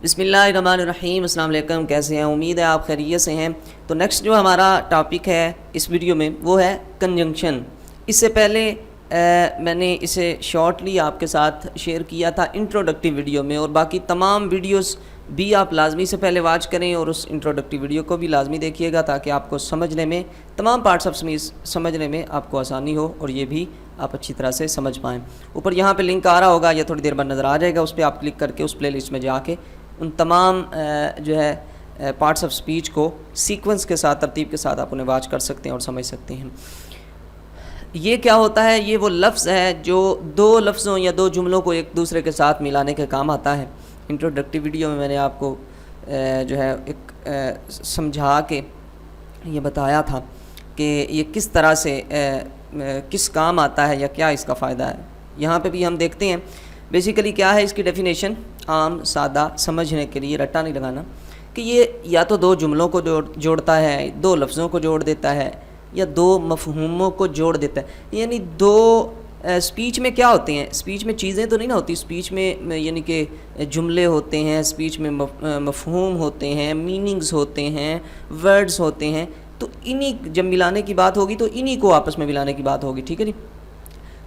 بسم اللہ الرحمن الرحیم. السلام علیکم. کیسے ہیں؟ امید ہے آپ خیریت سے ہیں. تو نیکسٹ جو ہمارا ٹاپک ہے اس ویڈیو میں وہ ہے کنجنکشن. اس سے پہلے میں نے اسے شارٹلی آپ کے ساتھ شیئر کیا تھا انٹروڈکٹیو ویڈیو میں، اور باقی تمام ویڈیوز بھی آپ لازمی سے پہلے واچ کریں اور اس انٹروڈکٹیو ویڈیو کو بھی لازمی دیکھیے گا تاکہ آپ کو سمجھنے میں، تمام پارٹس آف سمجھنے میں آپ کو آسانی ہو اور یہ بھی آپ اچھی طرح سے سمجھ پائیں. اوپر یہاں پہ لنک آ رہا ہوگا یا تھوڑی دیر بعد نظر آ جائے گا، اس پہ آپ کلک کر کے اس پلے لسٹ میں جا کے ان تمام جو ہے پارٹس آف اسپیچ کو سیکوینس کے ساتھ، ترتیب کے ساتھ آپ انہیں واچ کر سکتے ہیں اور سمجھ سکتے ہیں. یہ کیا ہوتا ہے؟ یہ وہ لفظ ہے جو دو لفظوں یا دو جملوں کو ایک دوسرے کے ساتھ ملانے کے کام آتا ہے. انٹروڈکٹیو ویڈیو میں میں نے آپ کو جو ہے ایک سمجھا کے یہ بتایا تھا کہ یہ کس طرح سے کس کام آتا ہے یا کیا اس کا فائدہ ہے. یہاں پہ بھی ہم دیکھتے ہیں بیسیکلی کیا ہے اس کی ڈیفینیشن، عام سادہ سمجھنے کے لیے، رٹا نہیں لگانا، کہ یہ یا تو دو جملوں کو جوڑتا ہے، دو لفظوں کو جوڑ دیتا ہے، یا دو مفہوموں کو جوڑ دیتا ہے. یعنی دو اسپیچ میں کیا ہوتے ہیں؟ اسپیچ میں چیزیں تو نہیں نا ہوتی، اسپیچ میں یعنی کہ جملے ہوتے ہیں، اسپیچ میں مفہوم ہوتے ہیں، میننگز ہوتے ہیں، ورڈز ہوتے ہیں. تو انہی جب ملانے کی بات ہوگی تو انہی کو آپس میں ملانے کی بات ہوگی. ٹھیک ہے جی.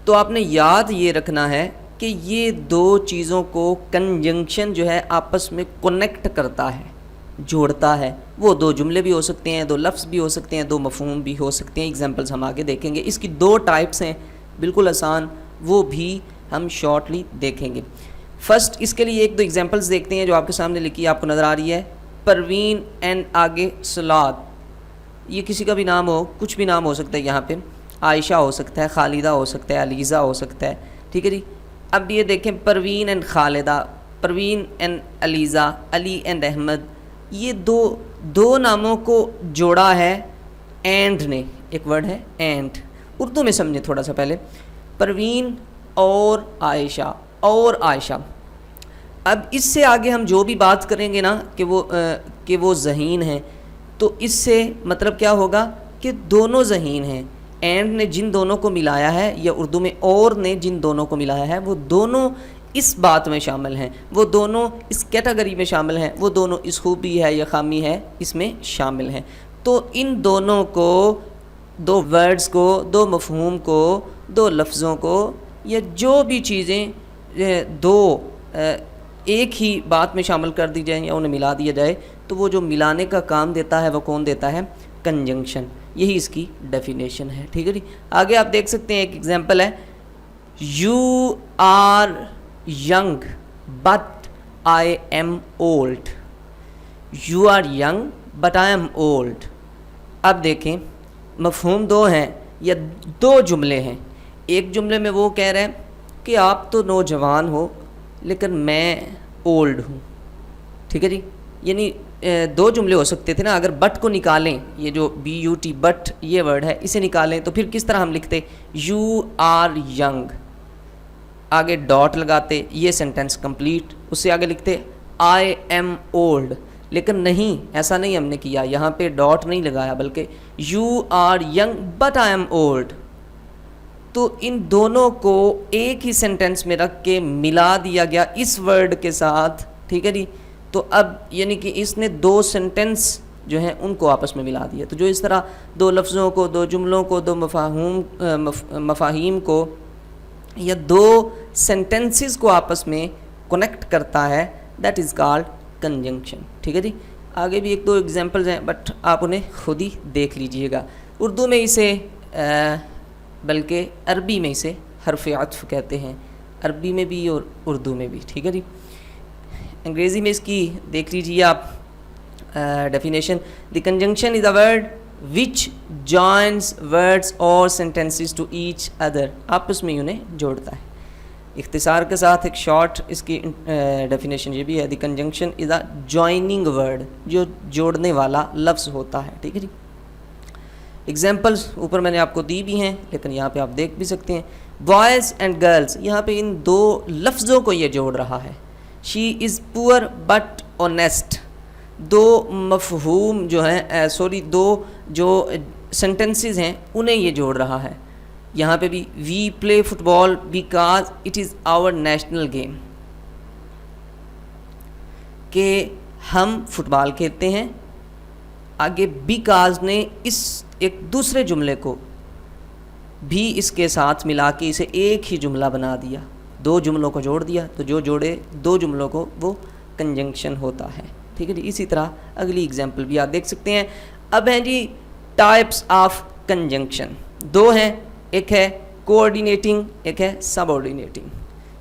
تو آپ نے یاد یہ رکھنا ہے کہ یہ دو چیزوں کو کنجنکشن جو ہے آپس میں کنیکٹ کرتا ہے، جوڑتا ہے. وہ دو جملے بھی ہو سکتے ہیں، دو لفظ بھی ہو سکتے ہیں، دو مفہوم بھی ہو سکتے ہیں. ایگزامپلز ہم آگے دیکھیں گے. اس کی دو ٹائپس ہیں بالکل آسان، وہ بھی ہم شارٹلی دیکھیں گے. فرسٹ اس کے لیے ایک دو ایگزامپلز دیکھتے ہیں جو آپ کے سامنے لکھی آپ کو نظر آ رہی ہے. پروین اینڈ آگے سلاد. یہ کسی کا بھی نام ہو، کچھ بھی نام ہو سکتا ہے. یہاں پہ عائشہ ہو سکتا ہے، خالدہ ہو سکتا ہے، علیزہ ہو سکتا ہے. ٹھیک ہے جی. اب یہ دیکھیں Parveen and Khalida, Parveen and Aliza, Ali and Ahmed. یہ دو ناموں کو جوڑا ہے اینڈ نے. ایک ورڈ ہے اینڈ. اردو میں سمجھیں تھوڑا سا پہلے. پروین اور عائشہ اور عائشہ. اب اس سے آگے ہم جو بھی بات کریں گے نا کہ وہ ذہین ہیں، تو اس سے مطلب کیا ہوگا کہ دونوں ذہین ہیں. اینڈ نے جن دونوں کو ملایا ہے، یا اردو میں اور نے جن دونوں کو ملایا ہے، وہ دونوں اس بات میں شامل ہیں، وہ دونوں اس کیٹیگری میں شامل ہیں، وہ دونوں اس خوبی ہے یا خامی ہے اس میں شامل ہیں. تو ان دونوں کو، دو ورڈز کو، دو مفہوم کو، دو لفظوں کو، یا جو بھی چیزیں دو ایک ہی بات میں شامل کر دی جائیں یا انہیں ملا دیا جائے، تو وہ جو ملانے کا کام دیتا ہے وہ کون دیتا ہے؟ کنجنکشن. یہی اس کی ڈیفینیشن ہے. ٹھیک ہے جی. آگے آپ دیکھ سکتے ہیں ایک ایگزامپل ہے. You are young but I am old. You are young but I am old. اب دیکھیں مفہوم دو ہیں یا دو جملے ہیں. ایک جملے میں وہ کہہ رہے ہیں کہ آپ تو نوجوان ہو لیکن میں اولڈ ہوں. ٹھیک ہے جی. یعنی دو جملے ہو سکتے تھے نا. اگر بٹ کو نکالیں، یہ جو بی یو ٹی بٹ یہ ورڈ ہے، اسے نکالیں تو پھر کس طرح ہم لکھتے؟ یو آر ینگ، آگے ڈاٹ لگاتے، یہ سینٹینس کمپلیٹ. اس سے آگے لکھتے آئی ایم اولڈ. لیکن نہیں، ایسا نہیں ہم نے کیا. یہاں پہ ڈاٹ نہیں لگایا بلکہ you are young but I am old. تو ان دونوں کو ایک ہی سینٹینس میں رکھ کے ملا دیا گیا اس ورڈ کے ساتھ. ٹھیک ہے جی. تو اب یعنی کہ اس نے دو سینٹینس جو ہیں ان کو آپس میں ملا دیا. تو جو اس طرح دو لفظوں کو، دو جملوں کو، دو مفاہیم کو یا دو سینٹینسز کو آپس میں کنیکٹ کرتا ہے، دیٹ از کالڈ کنجنکشن. ٹھیک ہے جی. آگے بھی ایک دو ایگزامپلز ہیں بٹ آپ انہیں خود ہی دیکھ لیجئے گا. اردو میں اسے بلکہ عربی میں اسے حرف عطف کہتے ہیں، عربی میں بھی اور اردو میں بھی. ٹھیک ہے جی. انگریزی میں اس کی دیکھ لیجیے آپ definition. The conjunction is a word which joins words اور سینٹینسز ٹو ایچ ادر. آپس میں انہیں جوڑتا ہے. اختصار کے ساتھ ایک شارٹ اس کی ڈیفینیشن یہ بھی ہے. دی کنجنکشن از اے جوائننگ ورڈ، جو جوڑنے والا لفظ ہوتا ہے. ٹھیک ہے جی. ایگزامپلس اوپر میں نے آپ کو دی بھی ہیں لیکن یہاں پہ آپ دیکھ بھی سکتے ہیں. بوائز اینڈ گرلز، یہاں پہ ان دو لفظوں کو یہ جوڑ رہا ہے. شی از پور بٹ آنیسٹ. دو مفہوم جو ہیں دو جو سینٹنسز ہیں انہیں یہ جوڑ رہا ہے. یہاں پہ بھی we play football because it is our national game. کہ ہم فٹ بال کھیلتے ہیں، آگے بیکاز نے اس ایک دوسرے جملے کو بھی اس کے ساتھ ملا کے اسے ایک ہی جملہ بنا دیا، دو جملوں کو جوڑ دیا، تو جو جوڑے دو جملوں کو وہ کنجنکشن ہوتا ہے. ٹھیک ہے جی. اسی طرح اگلی اگزامپل بھی آپ دیکھ سکتے ہیں. اب ہیں جی ٹائپس آف کنجنکشن، دو ہیں، ایک ہے کوآرڈینیٹنگ، ایک ہے سب آرڈینیٹنگ.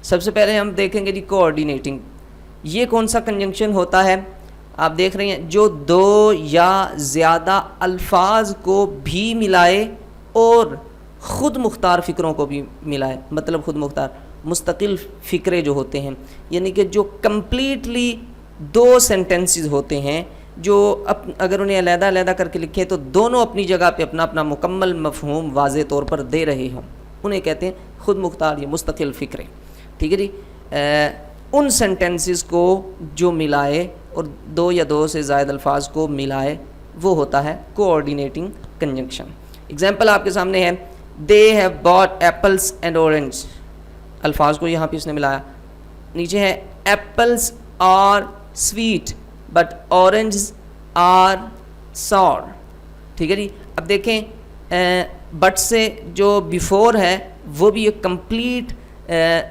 سب سے پہلے ہم دیکھیں گے جی کوآرڈینیٹنگ. یہ کون سا کنجنکشن ہوتا ہے؟ آپ دیکھ رہے ہیں جو دو یا زیادہ الفاظ کو بھی ملائے اور خود مختار فکروں کو بھی ملائے. مطلب خود مختار مستقل فکرے جو ہوتے ہیں، یعنی کہ جو کمپلیٹلی دو سینٹنسز ہوتے ہیں جو اگر انہیں علیحدہ علیحدہ کر کے لکھیں تو دونوں اپنی جگہ پہ اپنا اپنا مکمل مفہوم واضح طور پر دے رہے ہوں، انہیں کہتے ہیں خود مختار یا مستقل فکرے. ٹھیک ہے جی. ان سینٹنسز کو جو ملائے اور دو یا دو سے زائد الفاظ کو ملائے وہ ہوتا ہے کوآرڈینیٹنگ کنجنکشن. اگزامپل آپ کے سامنے ہے، they have bought apples and orange. الفاظ کو یہاں پہ اس نے ملایا. نیچے ہے apples are sweet but oranges are sour. ٹھیک ہے جی. اب دیکھیں بٹ سے جو بیفور ہے وہ بھی ایک کمپلیٹ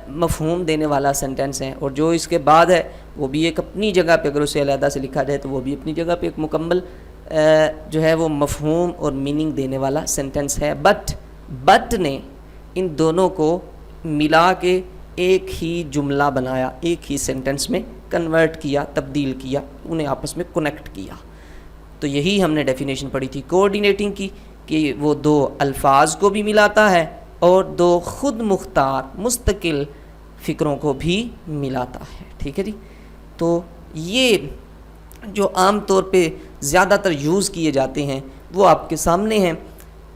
مفہوم دینے والا سینٹینس ہے، اور جو اس کے بعد ہے وہ بھی ایک اپنی جگہ پہ اگر اسے علیحدہ سے لکھا جائے تو وہ بھی اپنی جگہ پہ ایک مکمل جو ہے وہ مفہوم اور میننگ دینے والا سینٹینس ہے. بٹ نے ان دونوں کو ملا کے ایک ہی جملہ بنایا، ایک ہی سینٹنس میں کنورٹ کیا، تبدیل کیا، انہیں آپس میں کنیکٹ کیا. تو یہی ہم نے ڈیفینیشن پڑھی تھی کوآرڈینیٹنگ کی، کہ وہ دو الفاظ کو بھی ملاتا ہے اور دو خود مختار مستقل فکروں کو بھی ملاتا ہے. ٹھیک ہے جی. تو یہ جو عام طور پہ زیادہ تر یوز کیے جاتے ہیں وہ آپ کے سامنے ہیں.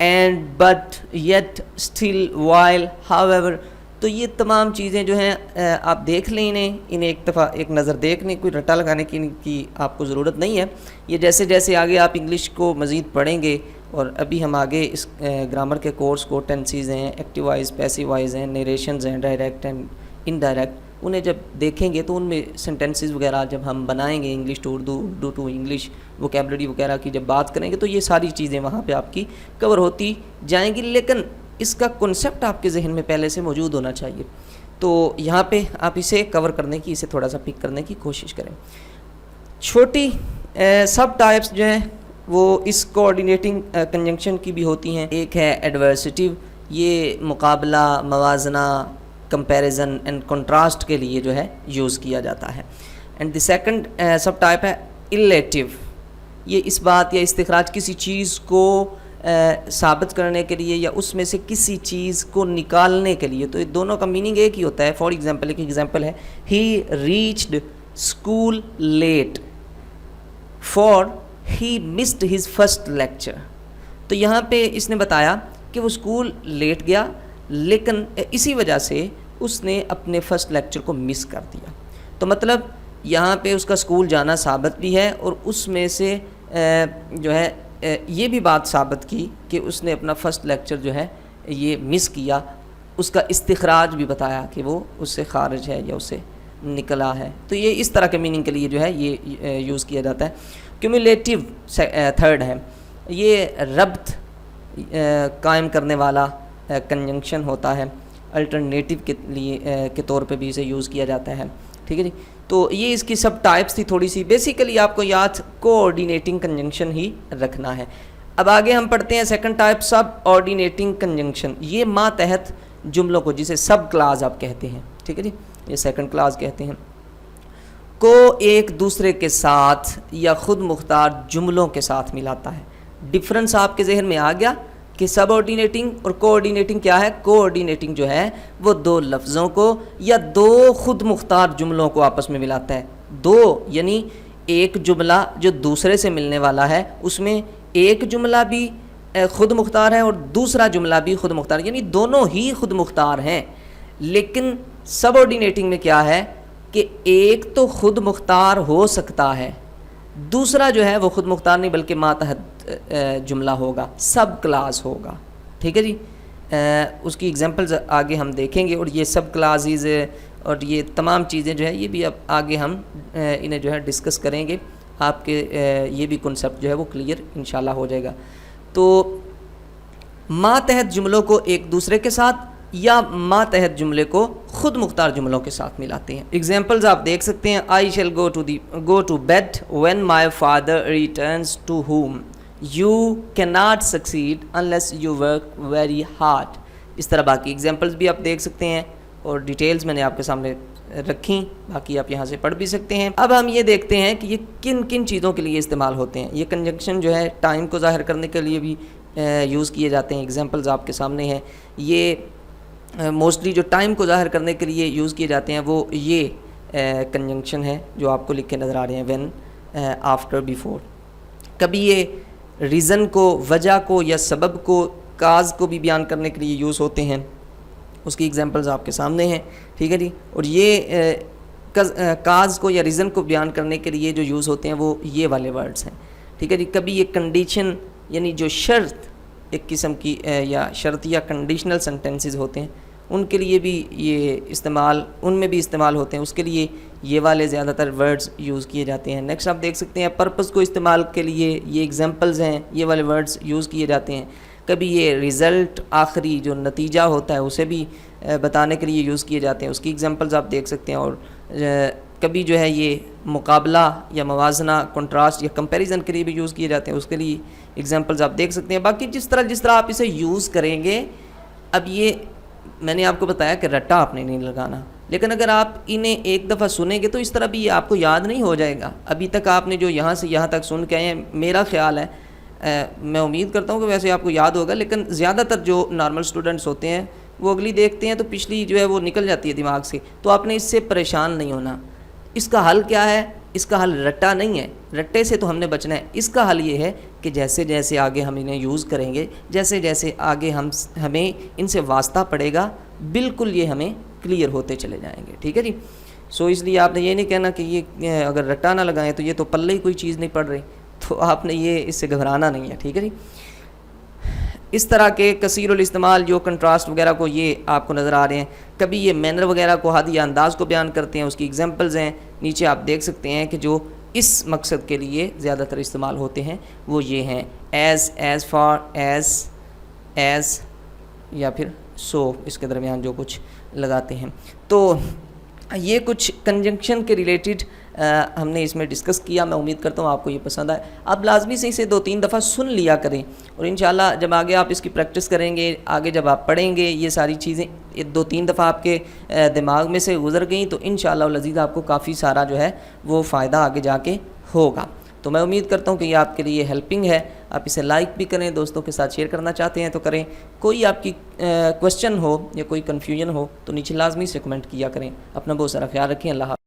And, but, yet, still, while, how ever. تو یہ تمام چیزیں جو ہیں آپ دیکھ لیں، انہیں ایک دفعہ ایک نظر دیکھنے، کوئی رٹا لگانے کی آپ کو ضرورت نہیں ہے. یہ جیسے جیسے آگے آپ انگلش کو مزید پڑھیں گے، اور ابھی ہم آگے اس گرامر کے کورس کو ٹینسیز ہیں، ایکٹیو وائز، پیسیو وائز ہیں، نیریشنز ہیں، ڈائریکٹ اینڈ انڈائریکٹ، انہیں جب دیکھیں گے تو ان میں سینٹنسز وغیرہ جب ہم بنائیں گے English to Urdu, Urdu to English, vocabulary وغیرہ کی جب بات کریں گے تو یہ ساری چیزیں وہاں پہ آپ کی کور ہوتی جائیں گی. لیکن اس کا کنسیپٹ آپ کے ذہن میں پہلے سے موجود ہونا چاہیے. تو یہاں پہ آپ اسے کور کرنے کی، اسے تھوڑا سا پک کرنے کی کوشش کریں. چھوٹی سب ٹائپس جو ہیں وہ اس کوآرڈینیٹنگ کنجنکشن کی بھی ہوتی ہیں. ایک ہے ایڈورسٹیو، یہ مقابلہ، موازنہ، کمپیریزن اینڈ کنٹراسٹ کے لیے جو ہے یوز کیا جاتا ہے. And the second sub type ہے الیٹیو، یہ اس بات یا استخراج کسی چیز کو ثابت کرنے کے لیے یا اس میں سے کسی چیز کو نکالنے کے لیے. تو یہ دونوں کا میننگ ایک ہی ہوتا ہے. فار ایگزامپل ایک ایگزامپل ہے، he reached school late for he missed his first lecture. تو یہاں پہ اس نے بتایا کہ وہ اسکول لیٹ گیا، لیکن اسی وجہ سے اس نے اپنے فرسٹ لیکچر کو مس کر دیا. تو مطلب یہاں پہ اس کا اسکول جانا ثابت بھی ہے، اور اس میں سے جو ہے یہ بھی بات ثابت کی کہ اس نے اپنا فرسٹ لیکچر جو ہے یہ مس کیا. اس کا استخراج بھی بتایا کہ وہ اس سے خارج ہے یا اس سے نکلا ہے. تو یہ اس طرح کے میننگ کے لیے جو ہے یہ یوز کیا جاتا ہے. کیومولیٹیو تھرڈ ہے، یہ ربط قائم کرنے والا کنجنکشن ہوتا ہے. الٹرنیٹیو کے لیے کے طور پہ بھی اسے یوز کیا جاتا ہے. ٹھیک ہے جی. تو یہ اس کی سب ٹائپس تھی تھوڑی سی. بیسیکلی آپ کو یاد کوآرڈینیٹنگ کنجنکشن ہی رکھنا ہے. اب آگے ہم پڑھتے ہیں سیکنڈ ٹائپ سب آرڈینیٹنگ کنجنکشن. یہ ماتحت جملوں کو، جسے سب کلاز آپ کہتے ہیں، ٹھیک ہے جی، یہ سیکنڈ کلاز کہتے ہیں، کو ایک دوسرے کے ساتھ یا خود مختار جملوں کے ساتھ ملاتا ہے. ڈفرنس آپ کے ذہن میں آ گیا کہ سب آرڈینیٹنگ اور کوآرڈینیٹنگ کیا ہے. کوآرڈینیٹنگ جو ہے وہ دو لفظوں کو یا دو خود مختار جملوں کو آپس میں ملاتا ہے. دو یعنی ایک جملہ جو دوسرے سے ملنے والا ہے، اس میں ایک جملہ بھی خود مختار ہے اور دوسرا جملہ بھی خود مختار، یعنی دونوں ہی خود مختار ہیں. لیکن سب آرڈینیٹنگ میں کیا ہے کہ ایک تو خود مختار ہو سکتا ہے، دوسرا جو ہے وہ خود مختار نہیں بلکہ ماتحت جملہ ہوگا، سب کلاس ہوگا. ٹھیک ہے جی. اس کی ایگزامپلز آگے ہم دیکھیں گے. اور یہ سب کلاسز اور یہ تمام چیزیں جو ہے یہ بھی اب آگے ہم انہیں جو ہے ڈسکس کریں گے. آپ کے یہ بھی کنسیپٹ جو ہے وہ کلیئر انشاءاللہ ہو جائے گا. تو ماتحت جملوں کو ایک دوسرے کے ساتھ یا ماتحت جملے کو خود مختار جملوں کے ساتھ ملاتے ہیں. ایگزامپلز آپ دیکھ سکتے ہیں. I shall go to bed when my father returns to home. You cannot succeed unless you work very hard. اس طرح باقی ایگزامپلز بھی آپ دیکھ سکتے ہیں اور ڈیٹیلز میں نے آپ کے سامنے رکھیں, باقی آپ یہاں سے پڑھ بھی سکتے ہیں. اب ہم یہ دیکھتے ہیں کہ یہ کن کن چیزوں کے لیے استعمال ہوتے ہیں. یہ کنجنکشن جو ہے ٹائم کو ظاہر کرنے کے لیے بھی یوز کیے جاتے ہیں. ایگزامپلز آپ کے سامنے ہیں. یہ موسٹلی جو ٹائم کو ظاہر کرنے کے لیے یوز کیے جاتے ہیں وہ یہ کنجنکشن ہے جو آپ کو لکھے نظر آ رہے ہیں, وین, آفٹر, بیفور. کبھی یہ ریزن کو, وجہ کو یا سبب کو, کاز کو بھی بیان کرنے کے لیے یوز ہوتے ہیں. اس کی ایگزامپلز آپ کے سامنے ہیں. ٹھیک ہے جی. اور یہ کاز کو یا ریزن کو بیان کرنے کے لیے جو یوز ہوتے ہیں وہ یہ والے ورڈز ہیں. ٹھیک ہے جی. کبھی یہ کنڈیشن یعنی جو شرط ایک قسم کی یا شرط یا کنڈیشنل سینٹینسز ہوتے ہیں ان کے لیے بھی یہ استعمال, ان میں بھی استعمال ہوتے ہیں. اس کے لیے یہ والے زیادہ تر ورڈز یوز کیے جاتے ہیں. نیکسٹ آپ دیکھ سکتے ہیں پرپز کو استعمال کے لیے یہ ایگزامپلز ہیں, یہ والے ورڈز یوز کیے جاتے ہیں. کبھی یہ رزلٹ, آخری جو نتیجہ ہوتا ہے اسے بھی بتانے کے لیے یوز کیے جاتے ہیں. اس کی ایگزامپلز آپ دیکھ سکتے ہیں. اور کبھی جو ہے یہ مقابلہ یا موازنہ, کنٹراسٹ یا کمپیریزن کے لیے بھی یوز کیے جاتے ہیں. اس کے لیے ایگزامپلز آپ دیکھ سکتے ہیں. باقی جس طرح آپ اسے یوز کریں گے, اب یہ میں نے آپ کو بتایا کہ رٹا آپ نے نہیں لگانا, لیکن اگر آپ انہیں ایک دفعہ سنیں گے تو اس طرح بھی یہ آپ کو یاد نہیں ہو جائے گا. ابھی تک آپ نے جو یہاں سے یہاں تک سن کے آئے ہیں, میرا خیال ہے, میں امید کرتا ہوں کہ ویسے آپ کو یاد ہوگا, لیکن زیادہ تر جو نارمل اسٹوڈنٹس ہوتے ہیں وہ اگلی دیکھتے ہیں تو پچھلی جو ہے وہ نکل جاتی ہے دماغ سے. تو آپ نے اس سے پریشان نہیں ہونا. اس کا حل کیا ہے؟ اس کا حل رٹا نہیں ہے, رٹے سے تو ہم نے بچنا ہے. اس کا حل یہ ہے کہ جیسے جیسے آگے ہم انہیں یوز کریں گے, جیسے جیسے آگے ہمیں ان سے واسطہ پڑے گا, بالکل یہ ہمیں کلیئر ہوتے چلے جائیں گے. ٹھیک ہے جی. سو اس لیے آپ نے یہ نہیں کہنا کہ یہ اگر رٹا نہ لگائیں تو یہ تو پلے ہی کوئی چیز نہیں پڑ رہی, تو آپ نے یہ اس سے گھبرانا نہیں ہے. ٹھیک ہے جی. اس طرح کے کثیر الاستعمال جو کنٹراسٹ وغیرہ کو یہ آپ کو نظر آ رہے ہیں. کبھی یہ مینر وغیرہ کو, حد یا انداز کو بیان کرتے ہیں. اس کی ایگزامپلز ہیں نیچے آپ دیکھ سکتے ہیں کہ جو اس مقصد کے لیے زیادہ تر استعمال ہوتے ہیں وہ یہ ہیں. ایز فار ایز یا پھر سو, اس کے درمیان جو کچھ لگاتے ہیں. تو یہ کچھ کنجنکشن کے ریلیٹڈ ہم نے اس میں ڈسکس کیا. میں امید کرتا ہوں آپ کو یہ پسند آئے. آپ لازمی سے اسے 2-3 دفعہ سن لیا کریں, اور انشاءاللہ جب آگے آپ اس کی پریکٹس کریں گے, آگے جب آپ پڑھیں گے, یہ ساری چیزیں 2-3 دفعہ آپ کے دماغ میں سے گزر گئیں تو انشاءاللہ العزیز آپ کو کافی سارا جو ہے وہ فائدہ آگے جا کے ہوگا. تو میں امید کرتا ہوں کہ یہ آپ کے لیے ہیلپنگ ہے. آپ اسے لائک بھی کریں, دوستوں کے ساتھ شیئر کرنا چاہتے ہیں تو کریں. کوئی آپ کی کوشچن ہو یا کوئی کنفیوژن ہو تو نیچے لازمی سے کمنٹ کیا کریں. اپنا بہت سارا خیال رکھیں. اللہ حافظ.